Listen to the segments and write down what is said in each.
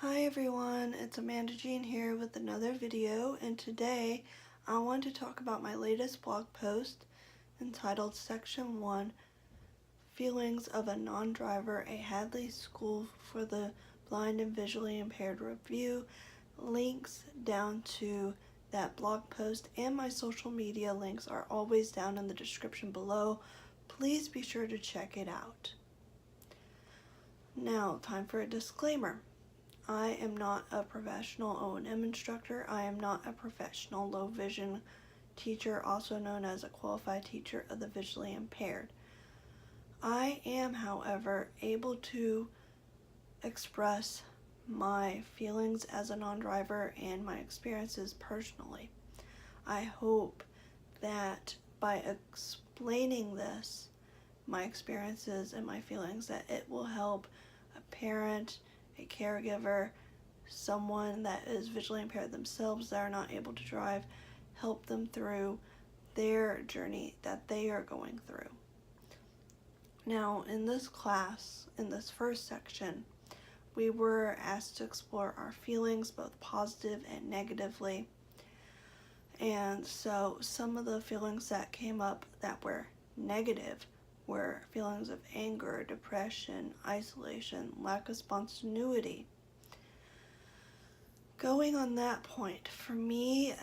Hi everyone, it's Amanda Jean here with another video, and today I want to talk about my latest blog post entitled Section 1, Feelings of a Non-Driver, a Hadley School for the Blind and Visually Impaired review. Links down to that blog post and my social media links are always down in the description below. Please be sure to check it out. Now, time for a disclaimer. I am not a professional O&M instructor. I am not a professional low vision teacher, also known as a qualified teacher of the visually impaired. I am, however, able to express my feelings as a non-driver and my experiences personally. I hope that by explaining this, my experiences and my feelings, that it will help a parent, a caregiver, someone that is visually impaired themselves that are not able to drive, help them through their journey that they are going through. Now, in this class, in this first section, we were asked to explore our feelings, both positive and negatively. And so some of the feelings that came up that were negative were feelings of anger, depression, isolation, lack of spontaneity. Going on that point, for me,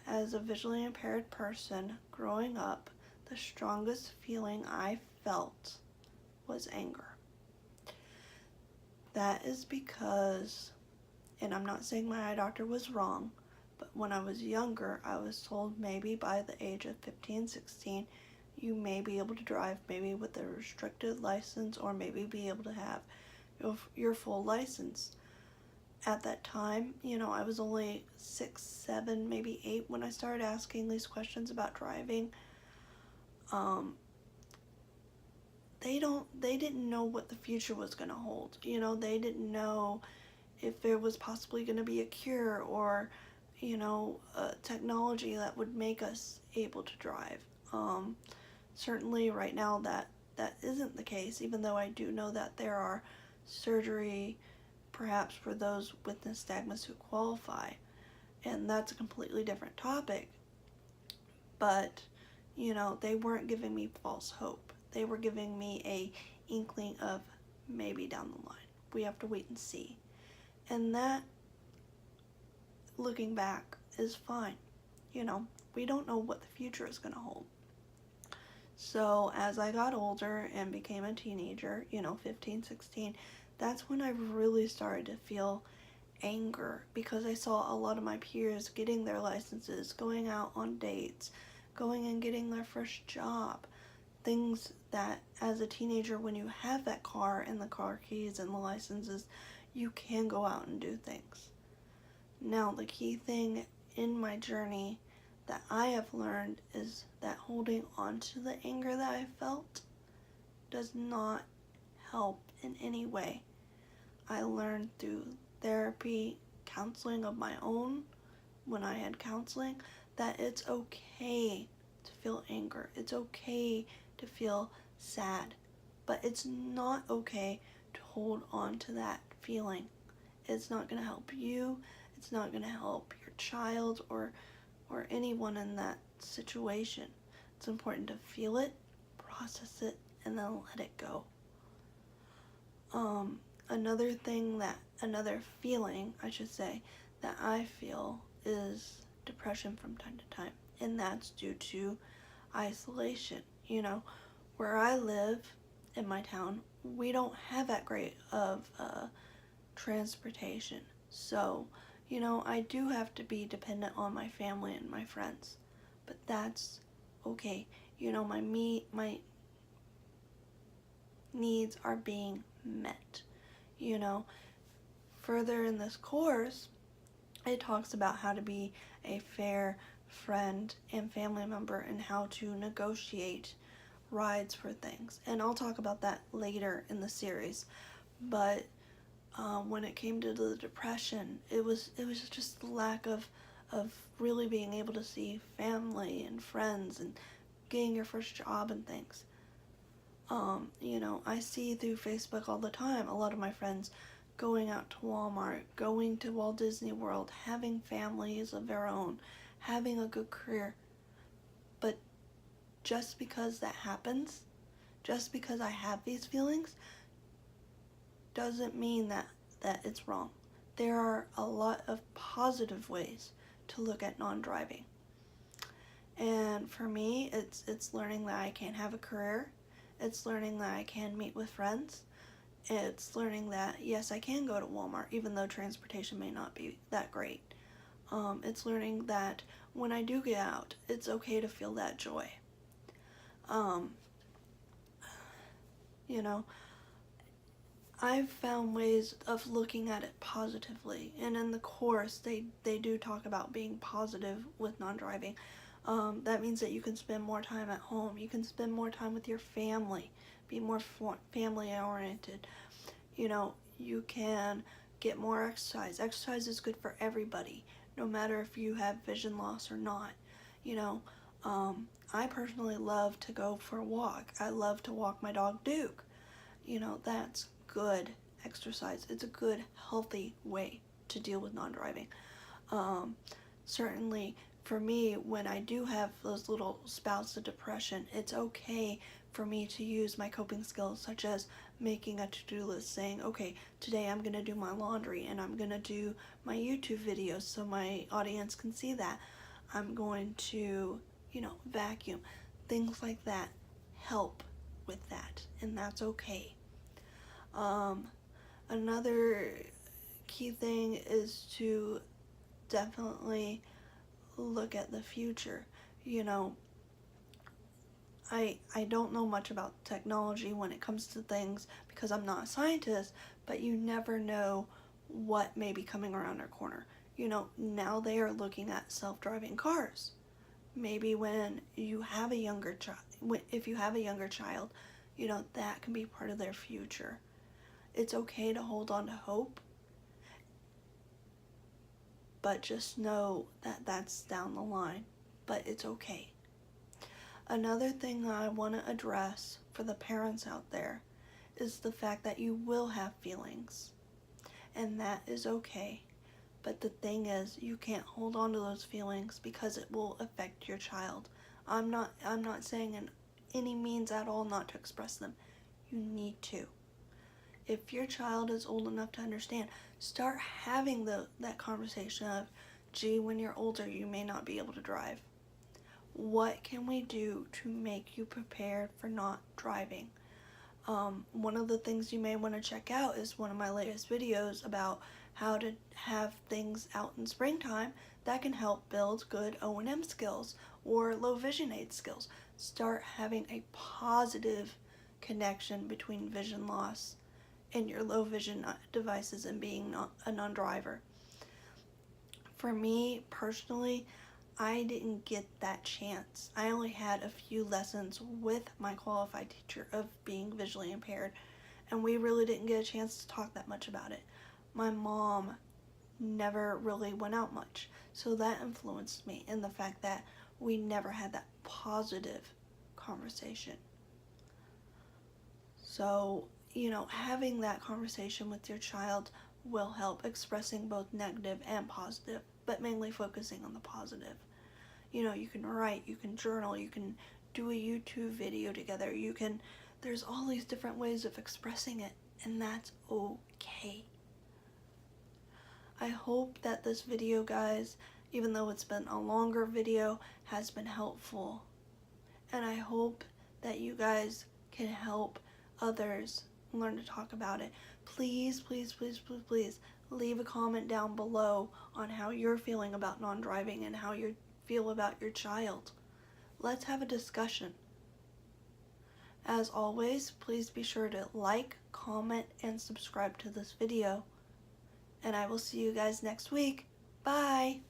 as a visually impaired person growing up, the strongest feeling I felt was anger. That is because, and I'm not saying my eye doctor was wrong, but when I was younger, I was told maybe by the age of 15, 16, you may be able to drive, maybe with a restricted license, or maybe be able to have your full license. At that time, I was only 6, 7, maybe 8 when I started asking these questions about driving. They didn't know what the future was going to hold. They didn't know if there was possibly going to be a cure or, a technology that would make us able to drive. Certainly right now that isn't the case, even though I do know that there are surgery perhaps for those with nystagmus who qualify, and that's a completely different topic. But they weren't giving me false hope. They were giving me a inkling of maybe down the line. We have to wait and see. And that, looking back, is fine. We don't know what the future is going to hold. So as I got older and became a teenager, 15, 16, that's when I really started to feel anger, because I saw a lot of my peers getting their licenses, going out on dates, going and getting their first job. Things that as a teenager, when you have that car and the car keys and the licenses, you can go out and do things. Now, the key thing in my journey that I have learned is that holding on to the anger that I felt does not help in any way. I learned through therapy, counseling of my own, when I had counseling, that it's okay to feel anger. It's okay to feel sad, but it's not okay to hold on to that feeling. It's not going to help you. It's not going to help your child or anyone in that situation. It's important to feel it, process it, and then let it go. Another feeling, I should say, that I feel is depression from time to time, and that's due to isolation. Where I live in my town, we don't have that great of transportation. So, I do have to be dependent on my family and my friends, but that's okay. My needs are being met. Further in this course, it talks about how to be a fair friend and family member and how to negotiate rides for things. And I'll talk about that later in the series. But when it came to the depression, it was just the lack of really being able to see family and friends and getting your first job and things. I see through Facebook all the time a lot of my friends going out to Walmart, going to Walt Disney World, having families of their own, having a good career. But just because that happens, just because I have these feelings, doesn't mean that it's wrong. There are a lot of positive ways to look at non-driving. And for me, it's learning that I can have a career. It's learning that I can meet with friends. It's learning that, yes, I can go to Walmart, even though transportation may not be that great. It's learning that when I do get out, it's okay to feel that joy. You know, I've found ways of looking at it positively, and in the course they do talk about being positive with non-driving. That means that you can spend more time at home, you can spend more time with your family, be more family oriented. You know, you can get more exercise. Exercise is good for everybody, no matter if you have vision loss or not. You know, I personally love to go for a walk. I love to walk my dog Duke. You know, that's good exercise. It's a good, healthy way to deal with non-driving. Certainly, for me, when I do have those little spouts of depression, it's okay for me to use my coping skills, such as making a to-do list, saying, okay, today I'm going to do my laundry, and I'm going to do my YouTube videos so my audience can see that. I'm going to, vacuum. Things like that help with that, and that's okay. Another key thing is to definitely look at the future. I don't know much about technology when it comes to things because I'm not a scientist, but you never know what may be coming around our corner. Now they are looking at self-driving cars. Maybe when you have a younger child, if you have a younger child, that can be part of their future. It's okay to hold on to hope, but just know that that's down the line, but it's okay. Another thing that I want to address for the parents out there is the fact that you will have feelings, and that is okay. But the thing is, you can't hold on to those feelings because it will affect your child. I'm not saying in any means at all not to express them. You need to. If your child is old enough to understand, start having that conversation of, gee, when you're older, you may not be able to drive. What can we do to make you prepared for not driving? One of the things you may want to check out is one of my latest videos about how to have things out in springtime that can help build good O&M skills or low vision aid skills. Start having a positive connection between vision loss and your low vision devices and being a non-driver. For me personally, I didn't get that chance. I only had a few lessons with my qualified teacher of being visually impaired, and we really didn't get a chance to talk that much about it. My mom never really went out much, so that influenced me in the fact that we never had that positive conversation. So, having that conversation with your child will help, expressing both negative and positive, but mainly focusing on the positive. You can write, you can journal, you can do a YouTube video together, there's all these different ways of expressing it, and that's okay. I hope that this video, guys, even though it's been a longer video, has been helpful. And I hope that you guys can help others learn to talk about it. Please, please, please, please, please leave a comment down below on how you're feeling about non-driving and how you feel about your child. Let's have a discussion. As always, please be sure to like, comment, and subscribe to this video. And I will see you guys next week. Bye!